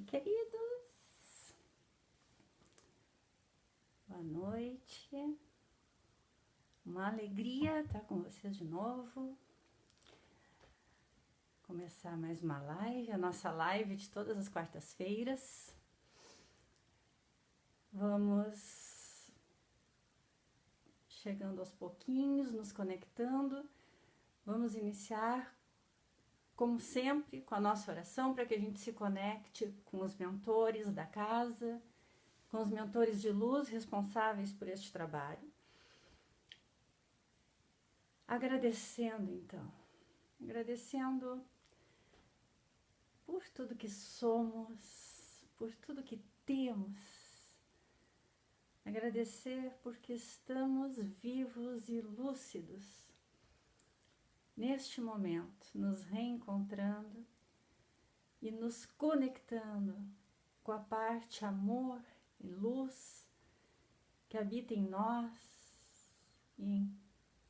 queridos, boa noite, uma alegria estar com vocês de novo, começar mais uma live, a nossa live de todas as quartas-feiras. Vamos chegando aos pouquinhos, nos conectando, vamos iniciar como sempre, com a nossa oração, para que a gente se conecte com os mentores da casa, com os mentores de luz responsáveis por este trabalho. Agradecendo, então, agradecendo por tudo que somos, por tudo que temos. Agradecer porque estamos vivos e lúcidos neste momento, nos reencontrando e nos conectando com a parte amor e luz que habita em nós e em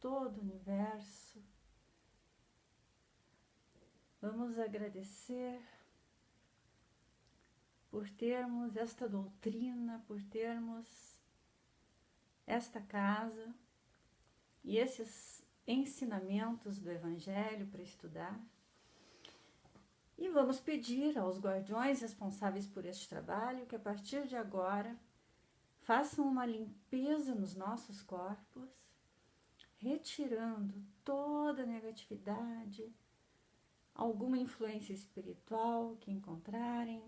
todo o universo. Vamos agradecer por termos esta doutrina, por termos esta casa e esses ensinamentos do Evangelho para estudar. E vamos pedir aos guardiões responsáveis por este trabalho que a partir de agora façam uma limpeza nos nossos corpos, retirando toda negatividade, alguma influência espiritual que encontrarem,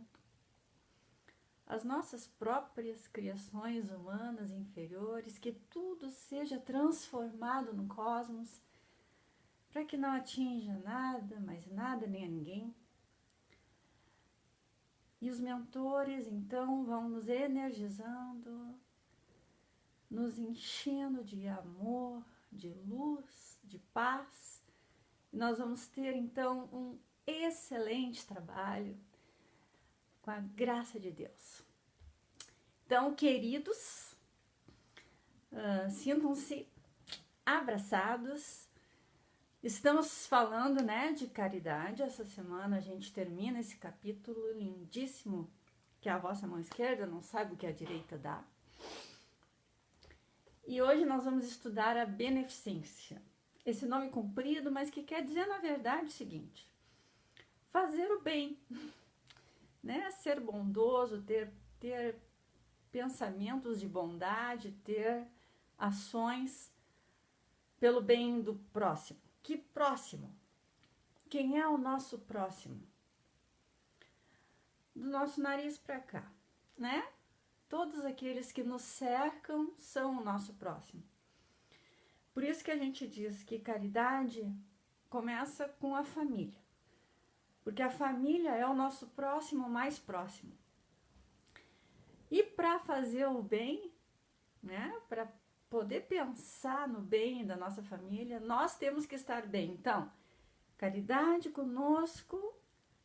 as nossas próprias criações humanas inferiores, que tudo seja transformado no cosmos, para que não atinja nada, mas nada nem a ninguém. E os mentores, então, vão nos energizando, nos enchendo de amor, de luz, de paz. E nós vamos ter, então, um excelente trabalho com a graça de Deus. Então, queridos, sintam-se abraçados. Estamos falando, de caridade. Essa semana a gente termina esse capítulo lindíssimo que a vossa mão esquerda não sabe o que a direita dá. E hoje nós vamos estudar a beneficência. Esse nome comprido, mas que quer dizer, na verdade, o seguinte: fazer o bem, ser bondoso, ter pensamentos de bondade, ter ações pelo bem do próximo. Que próximo? Quem é o nosso próximo? Do nosso nariz para cá, Todos aqueles que nos cercam são o nosso próximo. Por isso que a gente diz que caridade começa com a família. Porque a família é o nosso próximo mais próximo. E para fazer o bem, para poder pensar no bem da nossa família, nós temos que estar bem. Então, caridade conosco,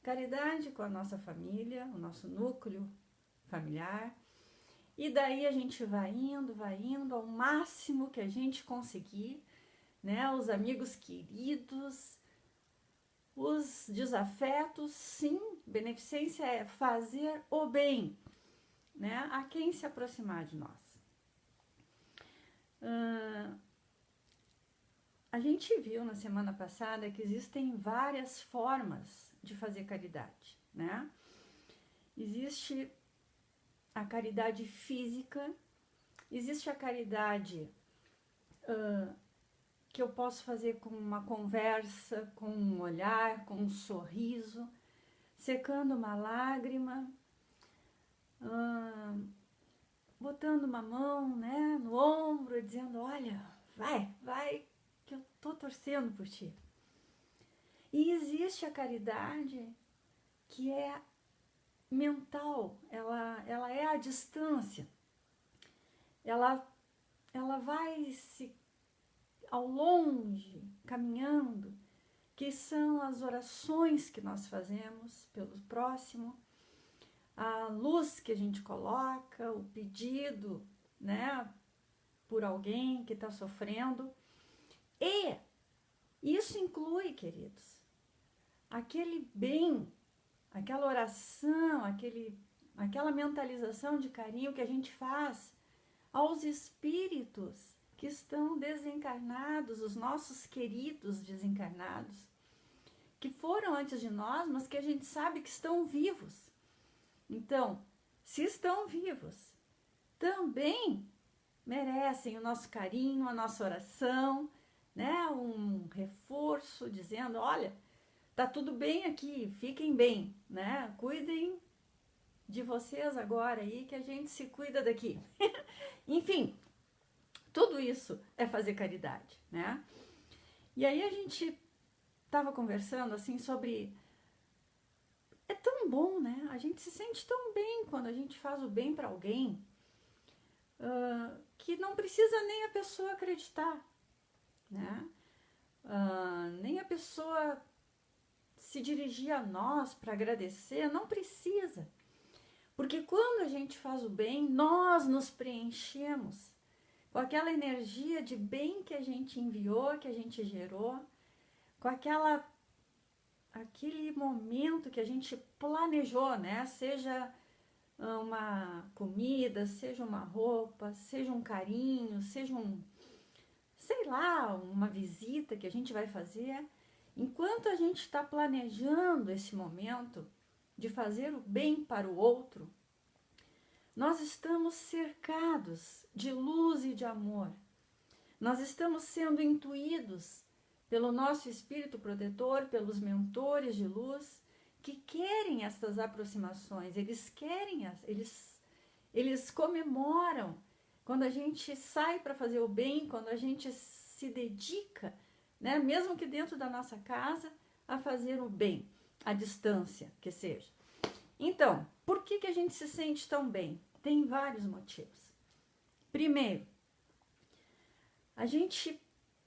caridade com a nossa família, o nosso núcleo familiar. E daí a gente vai indo ao máximo que a gente conseguir, os amigos queridos, os desafetos. Sim, beneficência é fazer o bem, a quem se aproximar de nós. A gente viu na semana passada que existem várias formas de fazer caridade, Existe a caridade física, existe a caridade que eu posso fazer com uma conversa, com um olhar, com um sorriso, secando uma lágrima, botando uma mão, no ombro e dizendo: olha, vai, que eu tô torcendo por ti. E existe a caridade que é mental, ela é à distância, ela vai se ao longe, caminhando, que são as orações que nós fazemos pelo próximo, a luz que a gente coloca, o pedido, por alguém que está sofrendo. E isso inclui, queridos, aquele bem, aquela oração, aquela mentalização de carinho que a gente faz aos espíritos que estão desencarnados, os nossos queridos desencarnados, que foram antes de nós, mas que a gente sabe que estão vivos. Então, se estão vivos, também merecem o nosso carinho, a nossa oração, né? Um reforço dizendo, olha, tá tudo bem aqui, fiquem bem, né? Cuidem de vocês agora aí, que a gente se cuida daqui. Enfim, tudo isso é fazer caridade, né? E aí a gente estava conversando assim sobre... É tão bom, né? A gente se sente tão bem quando a gente faz o bem para alguém, que não precisa nem a pessoa acreditar, né? Nem a pessoa se dirigir a nós para agradecer, não precisa. Porque quando a gente faz o bem, nós nos preenchemos com aquela energia de bem que a gente enviou, que a gente gerou, com aquele momento que a gente planejou, né? Seja uma comida, seja uma roupa, seja um carinho, seja sei lá, uma visita que a gente vai fazer. Enquanto a gente está planejando esse momento de fazer o bem para o outro, nós estamos cercados de luz e de amor. Nós estamos sendo intuídos pelo nosso espírito protetor, pelos mentores de luz, que querem essas aproximações, eles comemoram quando a gente sai para fazer o bem, quando a gente se dedica, né, mesmo que dentro da nossa casa, a fazer o bem, à distância que seja. Então, por que a gente se sente tão bem? Tem vários motivos. Primeiro, a gente,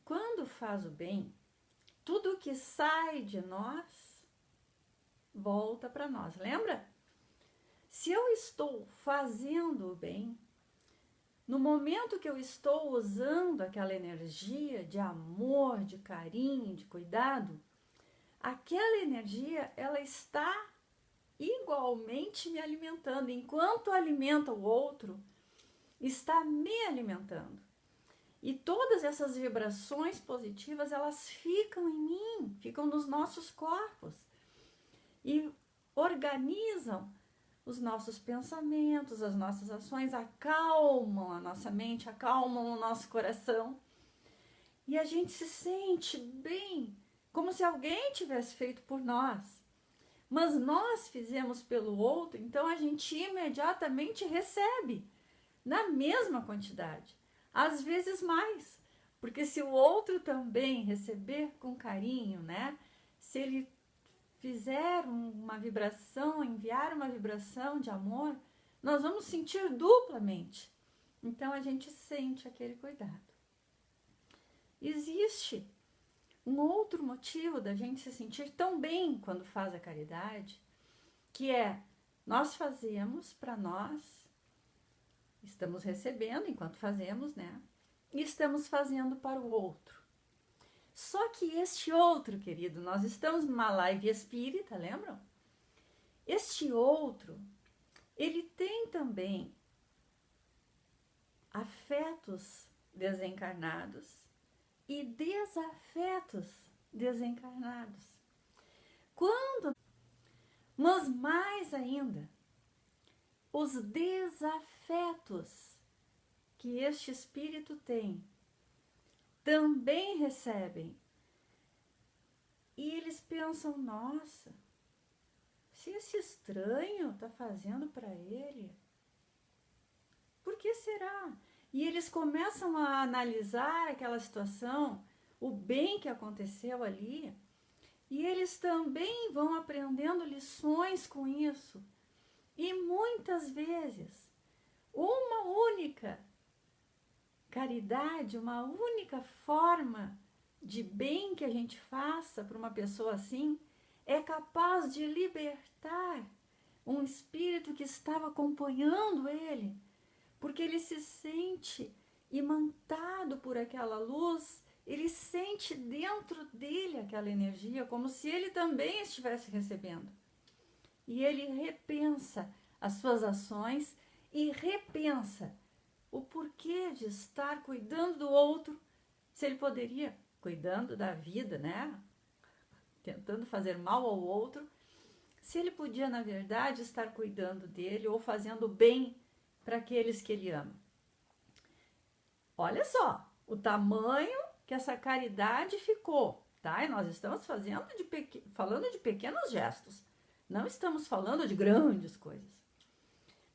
quando faz o bem, tudo que sai de nós volta para nós, lembra? Se eu estou fazendo o bem, no momento que eu estou usando aquela energia de amor, de carinho, de cuidado, aquela energia, ela está igualmente me alimentando. Enquanto alimenta o outro, está me alimentando. E todas essas vibrações positivas, elas ficam em mim, ficam nos nossos corpos. E organizam os nossos pensamentos, as nossas ações, acalmam a nossa mente, acalmam o nosso coração. E a gente se sente bem, como se alguém tivesse feito por nós. Mas nós fizemos pelo outro, então a gente imediatamente recebe, na mesma quantidade, às vezes mais. Porque se o outro também receber com carinho, né? Se ele fizer uma vibração, enviar uma vibração de amor, nós vamos sentir duplamente. Então a gente sente aquele cuidado. Existe um outro motivo da gente se sentir tão bem quando faz a caridade, que é nós fazemos para nós, estamos recebendo enquanto fazemos, né? E estamos fazendo para o outro. Só que este outro, querido, nós estamos numa live espírita, lembram? Este outro, ele tem também afetos desencarnados e desafetos desencarnados. Mas mais ainda, os desafetos que este espírito tem também recebem. E eles pensam, nossa, se esse estranho está fazendo para ele, por que será? E eles começam a analisar aquela situação, o bem que aconteceu ali, e eles também vão aprendendo lições com isso. E muitas vezes, uma única caridade, uma única forma de bem que a gente faça para uma pessoa assim, é capaz de libertar um espírito que estava acompanhando ele, porque ele se sente imantado por aquela luz, ele sente dentro dele aquela energia, como se ele também estivesse recebendo. e ele repensa as suas ações e repensa o porquê de estar cuidando do outro, se ele poderia, cuidando da vida, né? Tentando fazer mal ao outro, se ele podia, na verdade, estar cuidando dele ou fazendo bem para aqueles que ele ama. Olha só o tamanho que essa caridade ficou, tá? E nós estamos falando de pequenos gestos, não estamos falando de grandes coisas.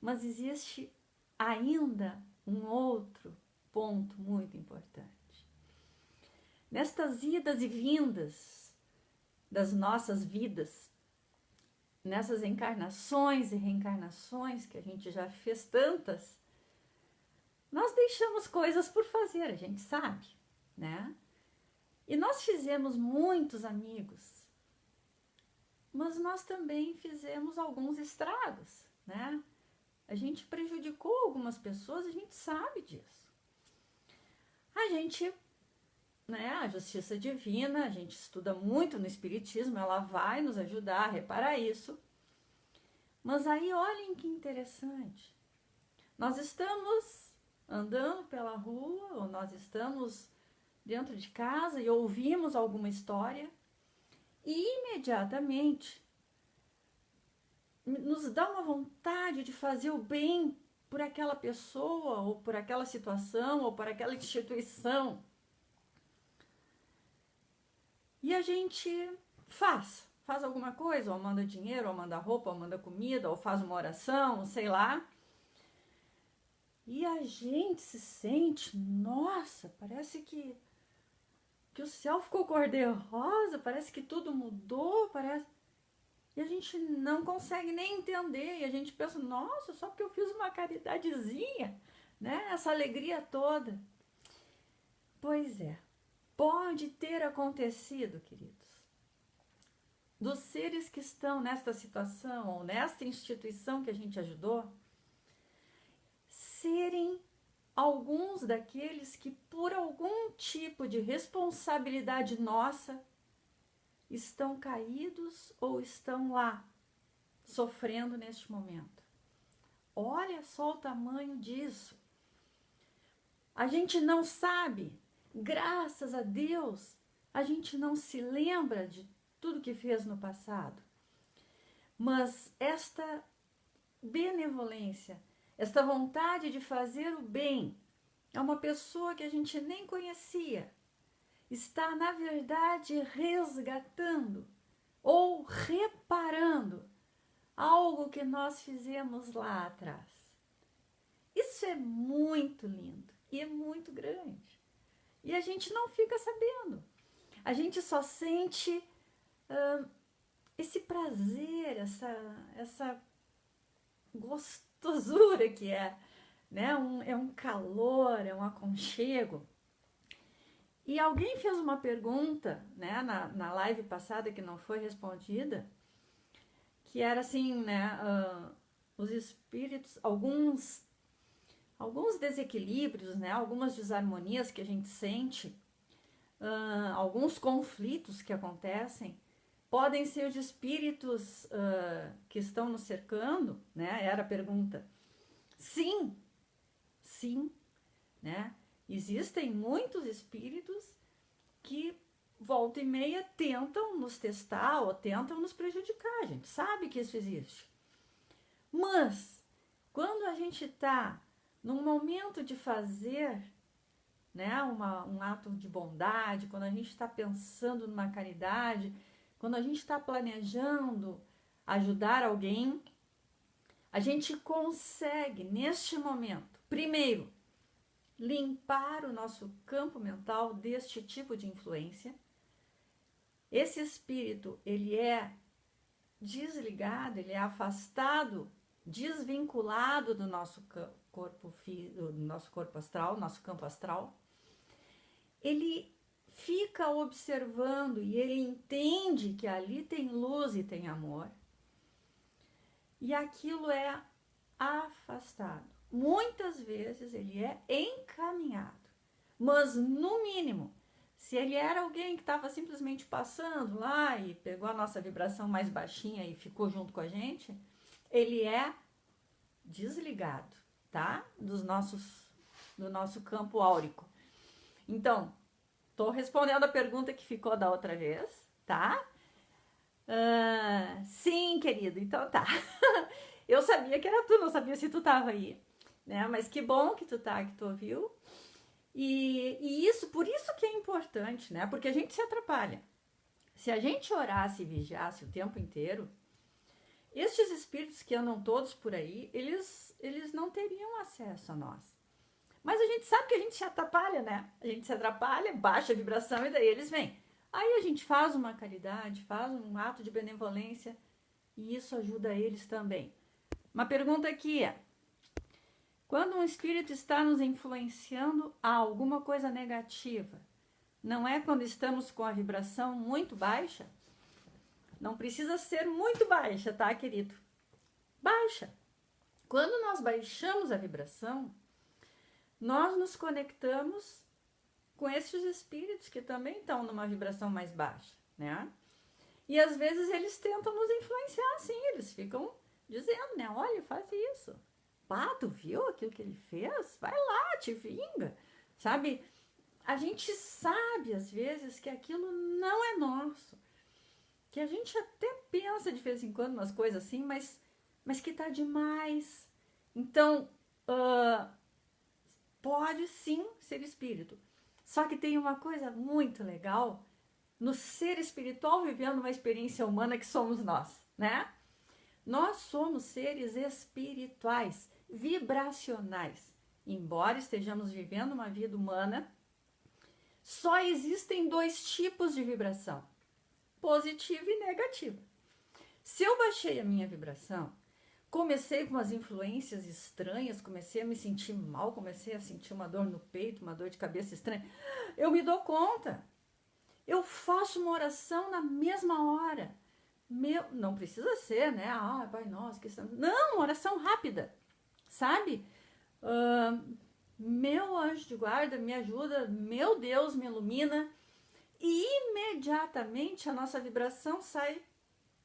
Mas existe ainda um outro ponto muito importante. Nestas idas e vindas das nossas vidas, nessas encarnações e reencarnações que a gente já fez tantas, nós deixamos coisas por fazer, a gente sabe, né? E nós fizemos muitos amigos, mas nós também fizemos alguns estragos, né? A gente prejudicou algumas pessoas, a gente sabe disso. A gente, né, a justiça divina, a gente estuda muito no Espiritismo, ela vai nos ajudar a reparar isso. Mas aí olhem que interessante. Nós estamos andando pela rua, ou nós estamos dentro de casa e ouvimos alguma história e imediatamente nos dá uma vontade de fazer o bem por aquela pessoa, ou por aquela situação, ou por aquela instituição. E a gente faz alguma coisa, ou manda dinheiro, ou manda roupa, ou manda comida, ou faz uma oração, sei lá. E a gente se sente, nossa, parece que o céu ficou cor-de-rosa, parece que tudo mudou, parece... E a gente não consegue nem entender, e a gente pensa, nossa, só porque eu fiz uma caridadezinha, né? Essa alegria toda. Pois é, pode ter acontecido, queridos, dos seres que estão nesta situação, ou nesta instituição que a gente ajudou, serem alguns daqueles que, por algum tipo de responsabilidade nossa, estão caídos ou estão lá, sofrendo neste momento. Olha só o tamanho disso. A gente não sabe, graças a Deus, a gente não se lembra de tudo que fez no passado. Mas esta benevolência, esta vontade de fazer o bem a uma pessoa que a gente nem conhecia, está, na verdade, resgatando ou reparando algo que nós fizemos lá atrás. Isso é muito lindo e é muito grande. E a gente não fica sabendo. A gente só sente esse prazer, essa gostosura que é, né? É um calor, é um aconchego. E alguém fez uma pergunta, né, na live passada que não foi respondida, que era assim, né, os espíritos, alguns desequilíbrios, né, algumas desarmonias que a gente sente, alguns conflitos que acontecem, podem ser de espíritos que estão nos cercando, né, era a pergunta. Sim, né? Existem muitos espíritos que, volta e meia, tentam nos testar ou tentam nos prejudicar. A gente sabe que isso existe. Mas, quando a gente está num momento de fazer, né, um ato de bondade, quando a gente está pensando numa caridade, quando a gente está planejando ajudar alguém, a gente consegue, neste momento, primeiro, limpar o nosso campo mental deste tipo de influência. Esse espírito, ele é desligado, ele é afastado, desvinculado do nosso corpo astral, nosso campo astral. Ele fica observando e ele entende que ali tem luz e tem amor. E aquilo é afastado. Muitas vezes ele é encaminhado, mas no mínimo, Se ele era alguém que estava simplesmente passando lá e pegou a nossa vibração mais baixinha e ficou junto com a gente, ele é desligado, tá? Do nosso campo áurico. Então, tô respondendo a pergunta que ficou da outra vez, tá? Sim, querido, então tá. Eu sabia que era tu, não sabia se tu tava aí, né? Mas que bom que tu tá, que tu ouviu. E isso, por isso que é importante, né? Porque a gente se atrapalha. Se a gente orasse e vigiasse o tempo inteiro, estes espíritos que andam todos por aí, eles não teriam acesso a nós. Mas a gente sabe que a gente se atrapalha, né? A gente se atrapalha, baixa a vibração e daí eles vêm. Aí a gente faz uma caridade, faz um ato de benevolência e isso ajuda eles também. Uma pergunta aqui é: quando um espírito está nos influenciando a alguma coisa negativa, não é quando estamos com a vibração muito baixa? Não precisa ser muito baixa, tá, querido? Baixa. Quando nós baixamos a vibração, nós nos conectamos com esses espíritos que também estão numa vibração mais baixa, né? E às vezes eles tentam nos influenciar, sim, eles ficam dizendo, né? Olha, faz isso. Pá, tu viu aquilo que ele fez? Vai lá, te vinga. Sabe? A gente sabe, às vezes, que aquilo não é nosso. Que a gente até pensa de vez em quando umas coisas assim, mas que tá demais. Então, pode sim ser espírito. Só que tem uma coisa muito legal no ser espiritual vivendo uma experiência humana que somos nós, né? Nós somos seres espirituais, vibracionais. Embora estejamos vivendo uma vida humana, só existem dois tipos de vibração, positiva e negativa. Se eu baixei a minha vibração, comecei com umas influências estranhas, comecei a me sentir mal, comecei a sentir uma dor no peito, uma dor de cabeça estranha, eu me dou conta. Eu faço uma oração na mesma hora. Não precisa ser, né? Ah, Pai Nosso, que estamos... Não, uma oração rápida, sabe? Meu anjo de guarda me ajuda, meu Deus me ilumina. E imediatamente a nossa vibração sai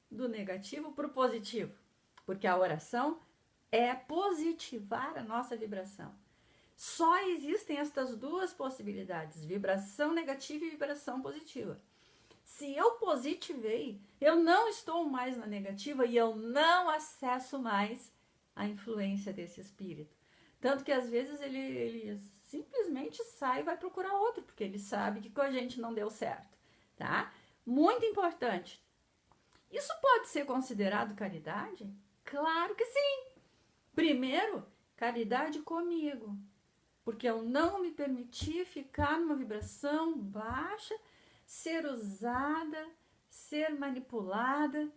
do negativo para o positivo. Porque a oração é positivar a nossa vibração. Só existem estas duas possibilidades, vibração negativa e vibração positiva. Se eu positivei, eu não estou mais na negativa e eu não acesso mais a influência desse espírito. Tanto que às vezes ele simplesmente sai e vai procurar outro, porque ele sabe que com a gente não deu certo, tá? Muito importante. Isso pode ser considerado caridade? Claro que sim. Primeiro, caridade comigo, porque eu não me permiti ficar numa vibração baixa, ser usada, ser manipulada.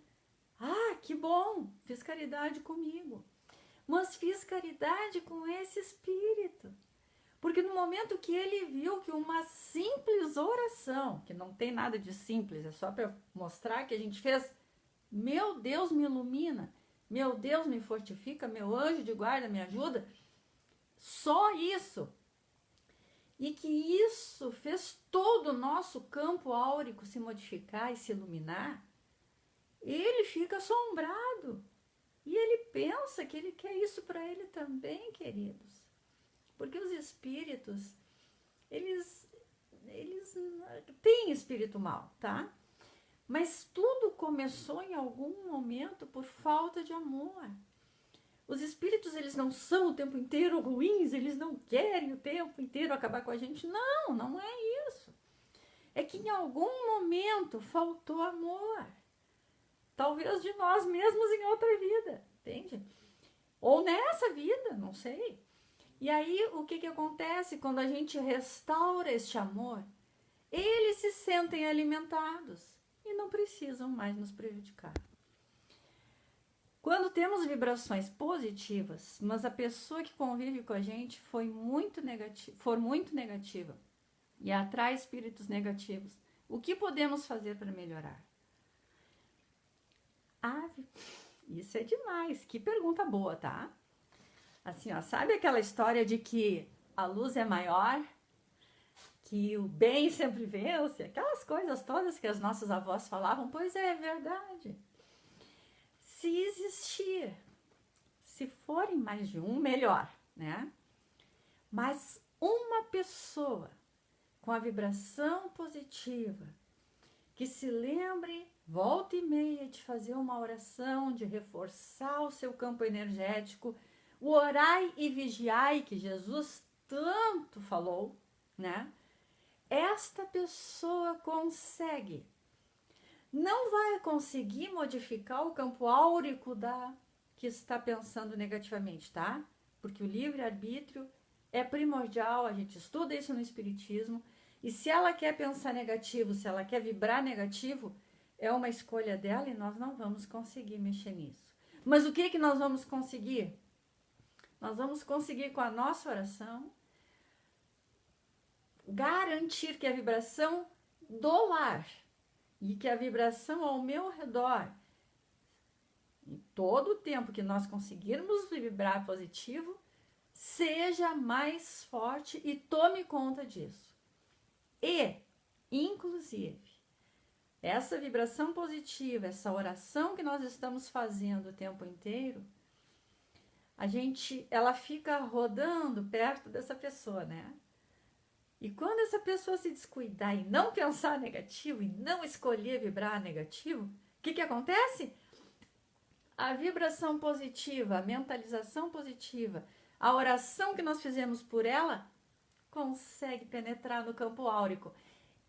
Ah, que bom, fiz caridade comigo. Mas fiz caridade com esse espírito. Porque no momento que ele viu que uma simples oração, que não tem nada de simples, é só para mostrar que a gente fez, meu Deus me ilumina, meu Deus me fortifica, meu anjo de guarda me ajuda, só isso. E que isso fez todo o nosso campo áurico se modificar e se iluminar, ele fica assombrado. E ele pensa que ele quer isso para ele também, queridos. Porque os espíritos, eles têm espírito mal, tá? Mas tudo começou em algum momento por falta de amor. Os espíritos, eles não são o tempo inteiro ruins, eles não querem o tempo inteiro acabar com a gente. Não, não é isso. É que em algum momento faltou amor. Talvez de nós mesmos em outra vida, entende? Ou nessa vida, não sei. E aí, o que acontece quando a gente restaura este amor? Eles se sentem alimentados e não precisam mais nos prejudicar. Quando temos vibrações positivas, mas a pessoa que convive com a gente for muito negativa e atrai espíritos negativos, o que podemos fazer para melhorar? Isso é demais. Que pergunta boa, tá? Assim, ó, sabe aquela história de que a luz é maior que o bem sempre vence, aquelas coisas todas que as nossas avós falavam, pois é verdade. Se existir, se forem mais de um, melhor, né? Mas uma pessoa com a vibração positiva, que se lembre, volta e meia, de fazer uma oração, de reforçar o seu campo energético, o orai e vigiai, que Jesus tanto falou, né? Esta pessoa consegue. Não vai conseguir modificar o campo áurico da que está pensando negativamente, tá? Porque o livre-arbítrio é primordial, a gente estuda isso no Espiritismo, e se ela quer pensar negativo, se ela quer vibrar negativo, é uma escolha dela e nós não vamos conseguir mexer nisso. Mas o que nós vamos conseguir? Nós vamos conseguir com a nossa oração garantir que a vibração do lar e que a vibração ao meu redor, em todo o tempo que nós conseguirmos vibrar positivo, seja mais forte e tome conta disso. E, inclusive, essa vibração positiva, essa oração que nós estamos fazendo o tempo inteiro, ela fica rodando perto dessa pessoa, né? E quando essa pessoa se descuidar e não pensar negativo e não escolher vibrar negativo, o que acontece? A vibração positiva, a mentalização positiva, a oração que nós fizemos por ela, consegue penetrar no campo áurico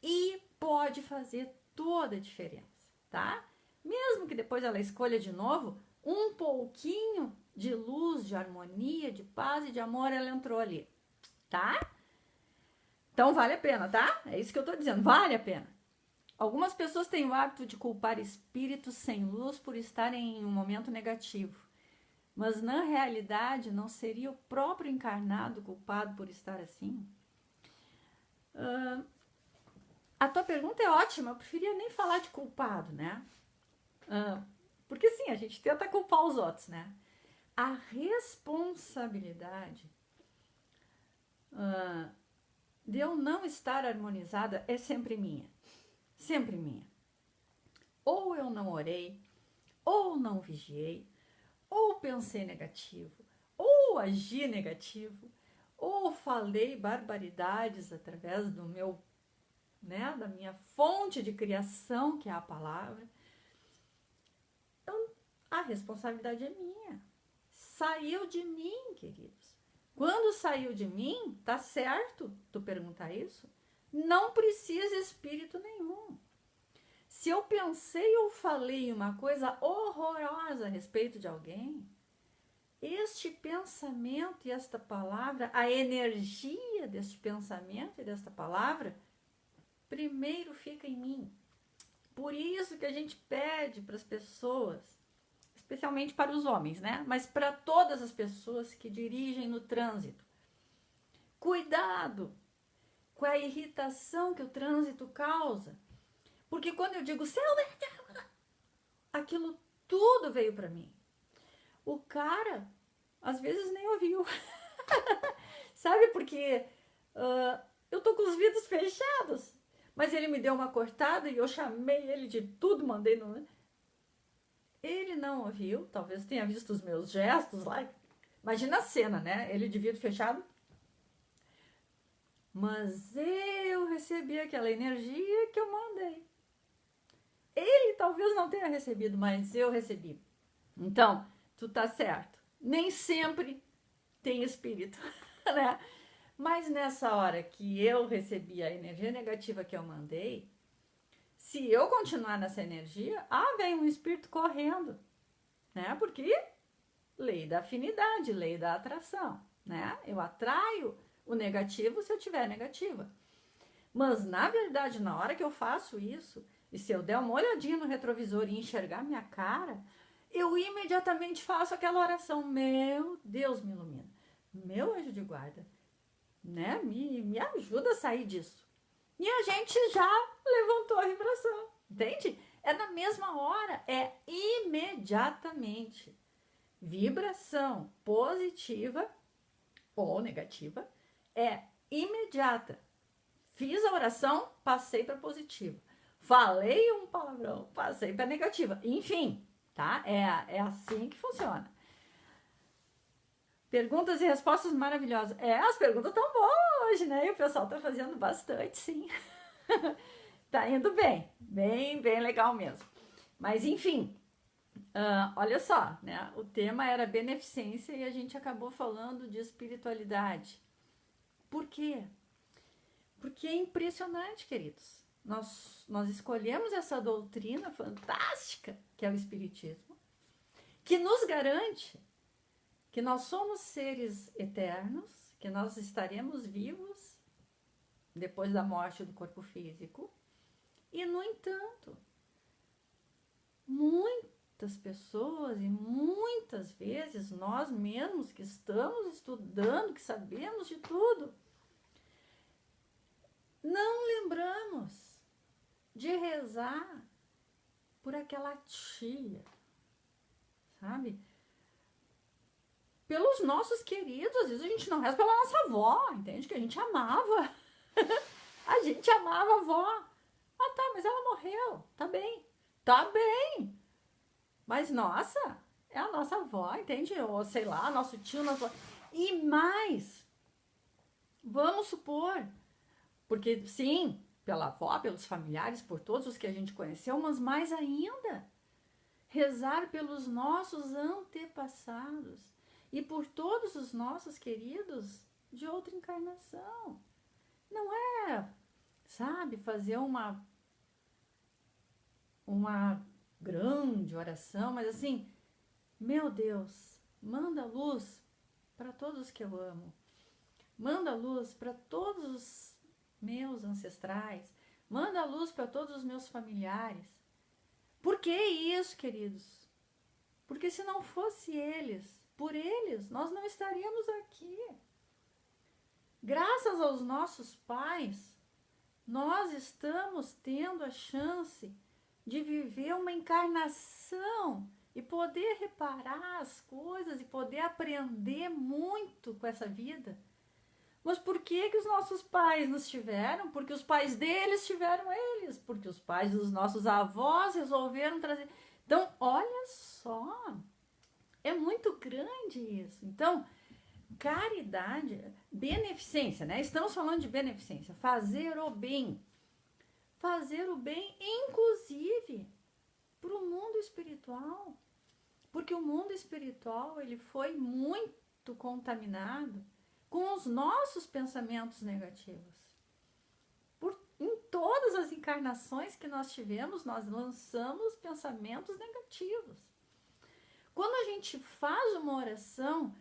e pode fazer toda a diferença, tá? Mesmo que depois ela escolha de novo, um pouquinho de luz, de harmonia, de paz e de amor ela entrou ali, tá? Então vale a pena, tá? É isso que eu tô dizendo, vale a pena. Algumas pessoas têm o hábito de culpar espíritos sem luz por estarem em um momento negativo. Mas na realidade não seria o próprio encarnado culpado por estar assim? A tua pergunta é ótima, eu preferia nem falar de culpado, né? Porque sim, a gente tenta culpar os outros, né? A responsabilidade de eu não estar harmonizada é sempre minha. Sempre minha. Ou eu não orei, ou não vigiei, ou pensei negativo, ou agi negativo, ou falei barbaridades através do meu, né, da minha fonte de criação, que é a palavra. Então, a responsabilidade é minha. Saiu de mim, queridos. Quando saiu de mim, tá certo tu perguntar isso? Não precisa espírito nenhum. Se eu pensei ou falei uma coisa horrorosa a respeito de alguém, este pensamento e esta palavra, a energia deste pensamento e desta palavra, primeiro fica em mim. Por isso que a gente pede para as pessoas, especialmente para os homens, né? Mas para todas as pessoas que dirigem no trânsito, cuidado com a irritação que o trânsito causa. Porque quando eu digo céu, aquilo tudo veio para mim. O cara, às vezes, nem ouviu. Sabe, porque eu tô com os vidros fechados. Mas ele me deu uma cortada e eu chamei ele de tudo, mandei no... Ele não ouviu, talvez tenha visto os meus gestos lá. Imagina a cena, né? Ele de vidro fechado. Mas eu recebi aquela energia que eu mandei. Ele talvez não tenha recebido, mas eu recebi. Então, tu tá certo. Nem sempre tem espírito, né? Mas nessa hora que eu recebi a energia negativa que eu mandei, se eu continuar nessa energia, vem um espírito correndo, né? Porque lei da afinidade, lei da atração, né? Eu atraio o negativo se eu tiver negativa. Mas, na verdade, na hora que eu faço isso, e se eu der uma olhadinha no retrovisor e enxergar minha cara, eu imediatamente faço aquela oração. Meu Deus, me ilumina. Meu anjo de guarda, né? Me ajuda a sair disso. E a gente já levantou a vibração, entende? É na mesma hora, é imediatamente. Vibração positiva ou negativa é imediata. Fiz a oração, passei para positiva. Falei um palavrão, passei para negativa. Enfim, tá? É assim que funciona. Perguntas e respostas maravilhosas. As perguntas estão boas hoje, né? E o pessoal tá fazendo bastante, sim. Tá indo bem. Bem legal mesmo. Mas, enfim, olha só, né? O tema era beneficência e a gente acabou falando de espiritualidade. Por quê? Porque é impressionante, queridos. Nós escolhemos essa doutrina fantástica, que é o Espiritismo, que nos garante que nós somos seres eternos, que nós estaremos vivos depois da morte do corpo físico. E, no entanto, muitas pessoas e muitas vezes nós mesmos que estamos estudando, que sabemos de tudo, não lembramos de rezar por aquela tia, sabe? Pelos nossos queridos, às vezes a gente não reza pela nossa avó, entende? Que a gente amava. A gente amava a avó. Ah, tá, mas ela morreu. Tá bem. Tá bem. Mas, nossa, é a nossa avó, entende? Ou, sei lá, nosso tio, nosso... E mais, vamos supor, porque, sim, pela avó, pelos familiares, por todos os que a gente conheceu, mas mais ainda, rezar pelos nossos antepassados e por todos os nossos queridos de outra encarnação. Não é, sabe, fazer uma grande oração, mas assim, meu Deus, manda luz para todos que eu amo. Manda luz para todos os meus ancestrais. Manda luz para todos os meus familiares. Por que isso, queridos? Porque se não fosse eles, por eles, nós não estaríamos aqui. Graças aos nossos pais, nós estamos tendo a chance de viver uma encarnação e poder reparar as coisas e poder aprender muito com essa vida. Mas por que os nossos pais nos tiveram? Porque os pais deles tiveram eles, porque os pais dos nossos avós resolveram trazer. Então, olha só, é muito grande isso. Então, caridade, beneficência, né? Estamos falando de beneficência, fazer o bem. Fazer o bem, inclusive, para o mundo espiritual. Porque o mundo espiritual, ele foi muito contaminado com os nossos pensamentos negativos. Em todas as encarnações que nós tivemos, nós lançamos pensamentos negativos. Quando a gente faz uma oração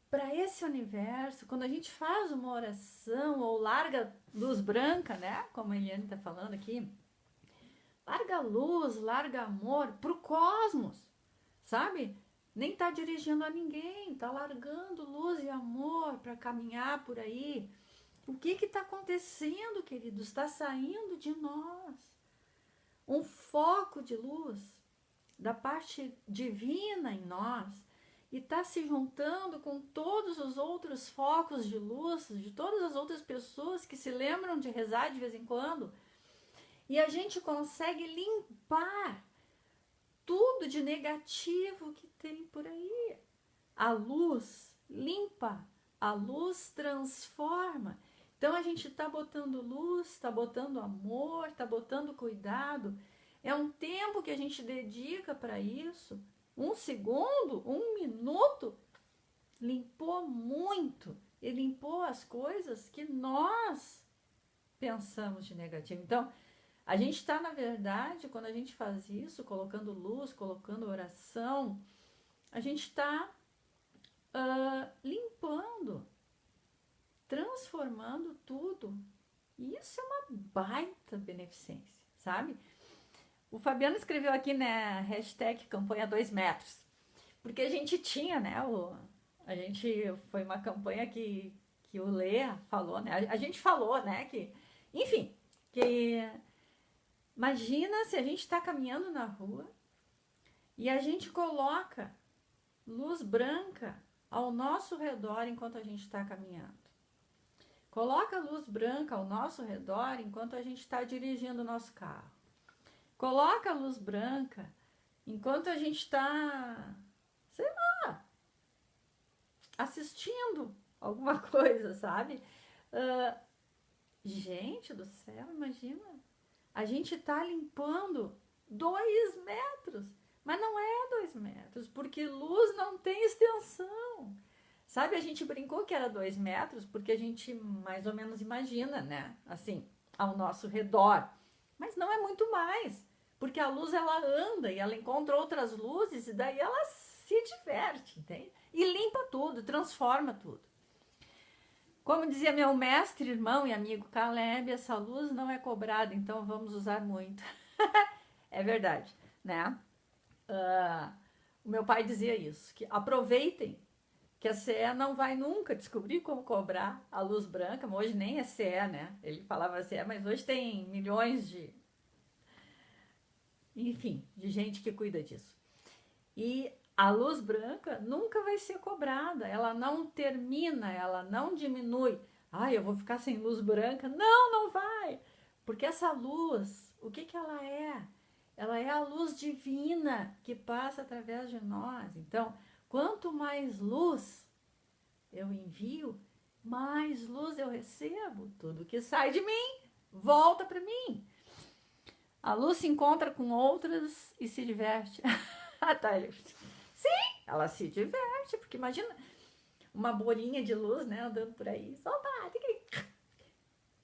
para esse universo, quando a gente faz uma oração ou larga luz branca, né? Como a Eliane está falando aqui, larga luz, larga amor pro cosmos, sabe? Nem tá dirigindo a ninguém, tá largando luz e amor para caminhar por aí. O que está acontecendo, queridos? Está saindo de nós um foco de luz da parte divina em nós e está se juntando com todos os outros focos de luz, de todas as outras pessoas que se lembram de rezar de vez em quando. E a gente consegue limpar tudo de negativo que tem por aí. A luz limpa, a luz transforma. Então a gente está botando luz, está botando amor, está botando cuidado. É um tempo que a gente dedica para isso. 1 segundo, 1 minuto, limpou muito. E limpou as coisas que nós pensamos de negativo. Então, a gente está, na verdade, quando a gente faz isso, colocando luz, colocando oração, a gente está limpando, transformando tudo. E isso é uma baita beneficência, sabe? O Fabiano escreveu aqui, né, hashtag campanha 2 metros. Porque a gente tinha, né, foi uma campanha que o Lê falou, né, a gente falou, né, que, enfim, que imagina se a gente está caminhando na rua e a gente coloca luz branca ao nosso redor enquanto a gente está caminhando. Coloca a luz branca ao nosso redor enquanto a gente está dirigindo o nosso carro. Coloca a luz branca enquanto a gente está, sei lá, assistindo alguma coisa, sabe? Gente do céu, imagina. A gente tá limpando 2 metros, mas não é 2 metros, porque luz não tem extensão. Sabe, a gente brincou que era 2 metros, porque a gente mais ou menos imagina, né? Assim, ao nosso redor. Mas não é muito mais, porque a luz ela anda e ela encontra outras luzes e daí ela se diverte, entende? E limpa tudo, transforma tudo. Como dizia meu mestre, irmão e amigo Caleb, essa luz não é cobrada, então vamos usar muito. É verdade, né? O meu pai dizia isso, que aproveitem que a CE não vai nunca descobrir como cobrar a luz branca, mas hoje nem é CE, né? Ele falava CE, mas hoje tem milhões de, enfim, de gente que cuida disso. E a luz branca nunca vai ser cobrada, ela não termina, ela não diminui. Eu vou ficar sem luz branca. Não, não vai. Porque essa luz, o que que ela é? Ela é a luz divina que passa através de nós. Então, quanto mais luz eu envio, mais luz eu recebo. Tudo que sai de mim, volta para mim. A luz se encontra com outras e se diverte. Sim, ela se diverte, porque imagina uma bolinha de luz, né, andando por aí. Opa, tem que...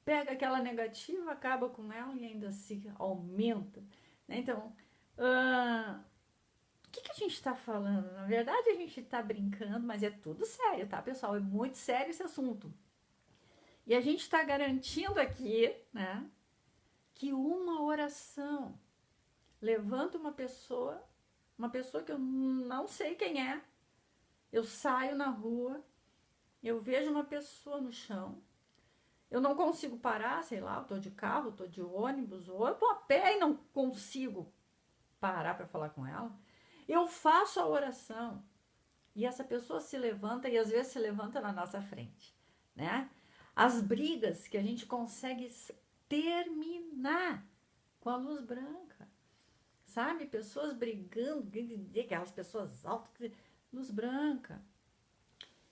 Pega aquela negativa, acaba com ela e ainda se aumenta. Né? Então, o que a gente está falando? Na verdade, a gente está brincando, mas é tudo sério, tá, pessoal? É muito sério esse assunto. E a gente está garantindo aqui, né, que uma oração levanta uma pessoa que eu não sei quem é, eu saio na rua, eu vejo uma pessoa no chão, eu não consigo parar, sei lá, eu tô de carro, eu tô de ônibus, ou eu tô a pé e não consigo parar para falar com ela, eu faço a oração e essa pessoa se levanta e às vezes se levanta na nossa frente, né? As brigas que a gente consegue terminar com a luz branca. Sabe? Pessoas brigando, aquelas pessoas altas, luz branca.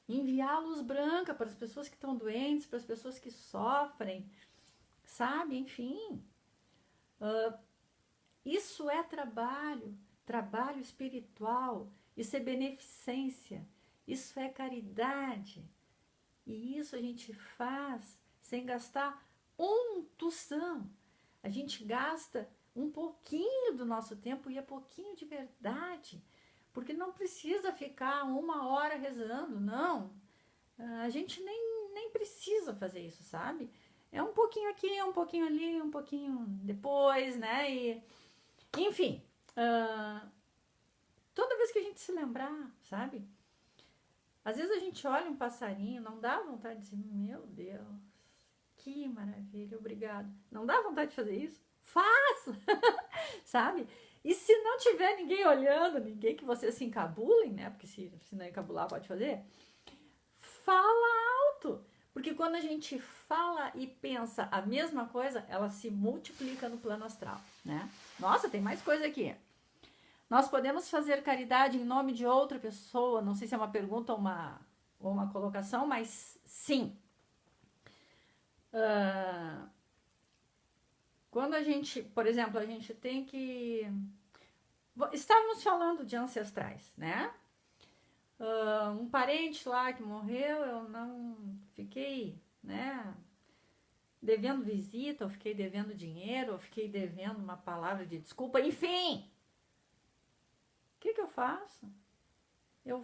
Enviar luz branca para as pessoas que estão doentes, para as pessoas que sofrem, sabe? Enfim. Isso é trabalho espiritual, isso é beneficência, isso é caridade. E isso a gente faz sem gastar um tostão. A gente gasta um pouquinho do nosso tempo e é pouquinho de verdade, porque não precisa ficar 1 hora rezando, não. A gente nem precisa fazer isso, sabe? É um pouquinho aqui, um pouquinho ali, um pouquinho depois, né? E, enfim, toda vez que a gente se lembrar, sabe? Às vezes a gente olha um passarinho, não dá vontade de dizer, meu Deus, que maravilha, obrigado. Não dá vontade de fazer isso? Faça! Sabe? E se não tiver ninguém olhando, ninguém que vocês se encabulem, né? Porque se não encabular, pode fazer. Fala alto! Porque quando a gente fala e pensa a mesma coisa, ela se multiplica no plano astral, né? Nossa, tem mais coisa aqui. Nós podemos fazer caridade em nome de outra pessoa, não sei se é uma pergunta ou uma colocação, mas sim. Quando a gente, por exemplo, a gente tem que... Estávamos falando de ancestrais, né? Um parente lá que morreu, eu não fiquei, né, devendo visita, eu fiquei devendo dinheiro, eu fiquei devendo uma palavra de desculpa, enfim... O que eu faço? Eu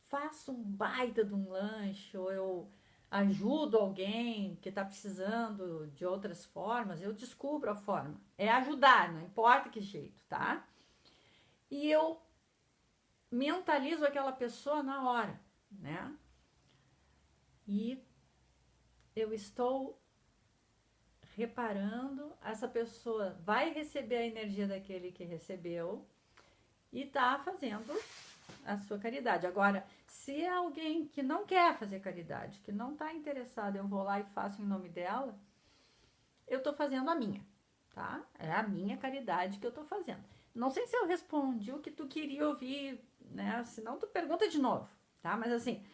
faço um baita de um lanche, ou eu ajudo alguém que está precisando de outras formas, eu descubro a forma. É ajudar, não importa que jeito, tá? E eu mentalizo aquela pessoa na hora, né? E eu estou reparando, essa pessoa vai receber a energia daquele que recebeu, e tá fazendo a sua caridade. Agora, se é alguém que não quer fazer caridade, que não está interessado, eu vou lá e faço em nome dela, eu estou fazendo a minha, tá? É a minha caridade que eu estou fazendo. Não sei se eu respondi o que tu queria ouvir, né? Senão tu pergunta de novo, tá? Mas assim,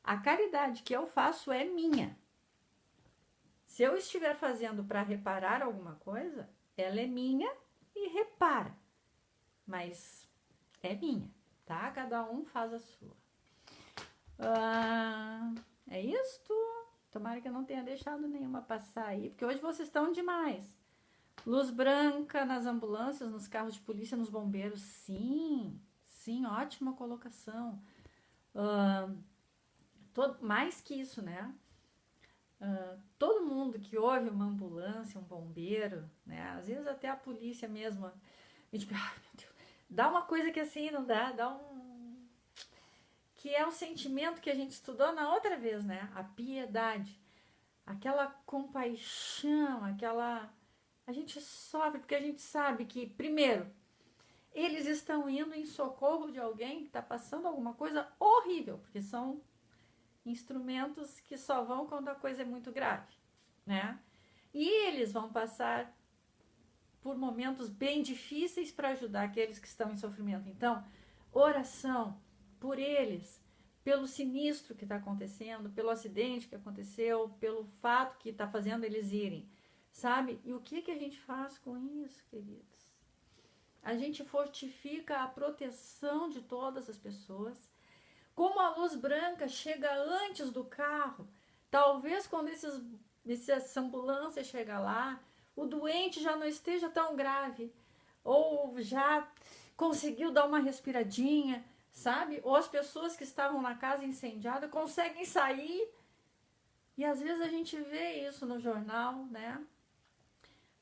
a caridade que eu faço é minha. Se eu estiver fazendo para reparar alguma coisa, ela é minha e repara. Mas é minha, tá? Cada um faz a sua. É isto? Tomara que eu não tenha deixado nenhuma passar aí, porque hoje vocês estão demais. Luz branca nas ambulâncias, nos carros de polícia, nos bombeiros. Sim, sim, ótima colocação. Mais que isso, né? Todo mundo que ouve uma ambulância, um bombeiro, né? Às vezes até a polícia mesmo, a gente, meu Deus, dá uma coisa que assim não dá um... Que é o sentimento que a gente estudou na outra vez, né? A piedade, aquela compaixão, aquela... A gente sofre porque a gente sabe que, primeiro, eles estão indo em socorro de alguém que está passando alguma coisa horrível, porque são instrumentos que só vão quando a coisa é muito grave, né? E eles vão passar por momentos bem difíceis para ajudar aqueles que estão em sofrimento. Então, oração por eles, pelo sinistro que está acontecendo, pelo acidente que aconteceu, pelo fato que está fazendo eles irem, sabe? E o que a gente faz com isso, queridos? A gente fortifica a proteção de todas as pessoas. Como a luz branca chega antes do carro, talvez quando essa ambulância chega lá, o doente já não esteja tão grave, ou já conseguiu dar uma respiradinha, sabe? Ou as pessoas que estavam na casa incendiada conseguem sair. E às vezes a gente vê isso no jornal, né?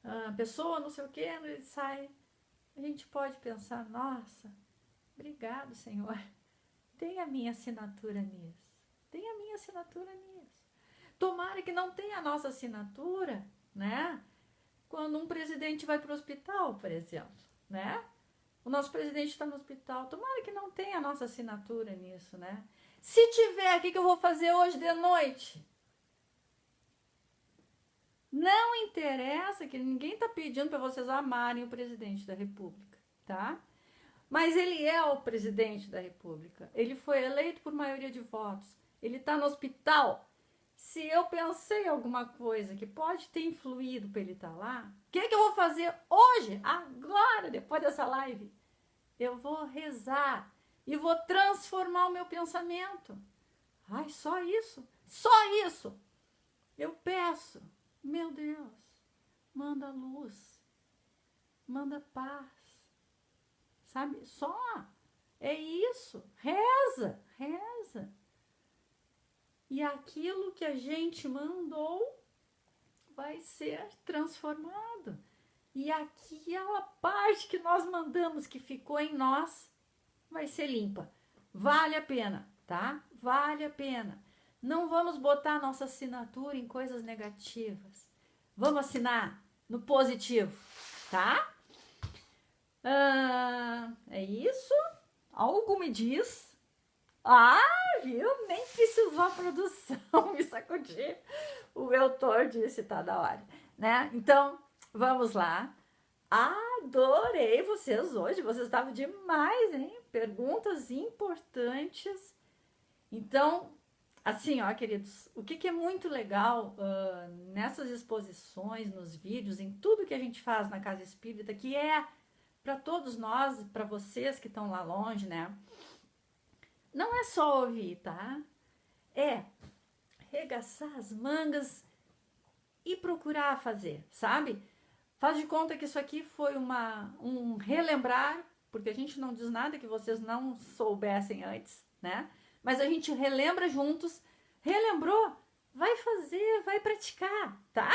A pessoa não sei o que, ele sai. A gente pode pensar, nossa, obrigado, Senhor. Tem a minha assinatura nisso. Tem a minha assinatura nisso. Tomara que não tenha a nossa assinatura, né? Quando um presidente vai para o hospital, por exemplo, né? O nosso presidente está no hospital. Tomara que não tenha a nossa assinatura nisso, né? Se tiver, o que eu vou fazer hoje de noite? Não interessa que ninguém está pedindo para vocês amarem o presidente da República, tá? Mas ele é o presidente da República. Ele foi eleito por maioria de votos. Ele está no hospital. Se eu pensei alguma coisa que pode ter influído para ele estar lá, o que eu vou fazer hoje, agora, depois dessa live? Eu vou rezar e vou transformar o meu pensamento. Ai, só isso? Só isso? Eu peço, meu Deus, manda luz, manda paz. Sabe? Só. É isso. Reza, reza. E aquilo que a gente mandou vai ser transformado. E aquela parte que nós mandamos, que ficou em nós, vai ser limpa. Vale a pena, tá? Vale a pena. Não vamos botar nossa assinatura em coisas negativas. Vamos assinar no positivo, tá? É isso? Algo me diz. Viu? Nem precisou a produção me sacudir. O autor disse, tá da hora, né? Então, vamos lá. Adorei vocês hoje. Vocês estavam demais, hein? Perguntas importantes. Então, assim, ó, queridos, o que é muito legal nessas exposições, nos vídeos, em tudo que a gente faz na Casa Espírita, que é para todos nós, para vocês que estão lá longe, né? Não é só ouvir, tá? É regaçar as mangas e procurar fazer, sabe? Faz de conta que isso aqui foi um relembrar, porque a gente não diz nada que vocês não soubessem antes, né? Mas a gente relembra juntos, relembrou, vai fazer, vai praticar, tá?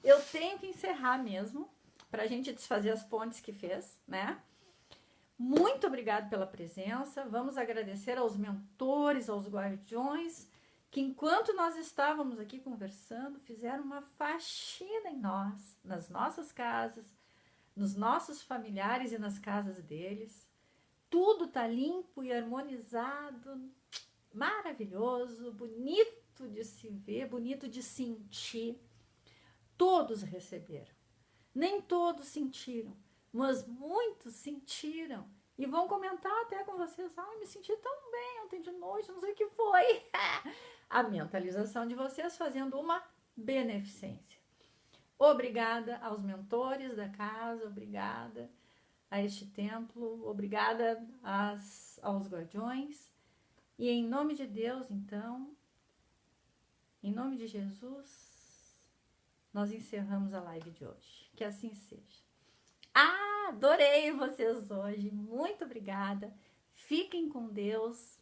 Eu tenho que encerrar mesmo, para a gente desfazer as pontes que fez, né? Muito obrigado pela presença. Vamos agradecer aos mentores, aos guardiões, que enquanto nós estávamos aqui conversando, fizeram uma faxina em nós, nas nossas casas, nos nossos familiares e nas casas deles. tudo tá limpo e harmonizado, maravilhoso, bonito de se ver, bonito de sentir. Todos receberam. Nem todos sentiram, mas muitos sentiram. E vão comentar até com vocês, ai, me senti tão bem ontem de noite, não sei o que foi. A mentalização de vocês fazendo uma beneficência. Obrigada aos mentores da casa, obrigada a este templo, obrigada aos guardiões. E em nome de Deus, então, em nome de Jesus, nós encerramos a live de hoje. Que assim seja. Adorei vocês hoje. Muito obrigada. Fiquem com Deus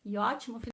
e ótimo final.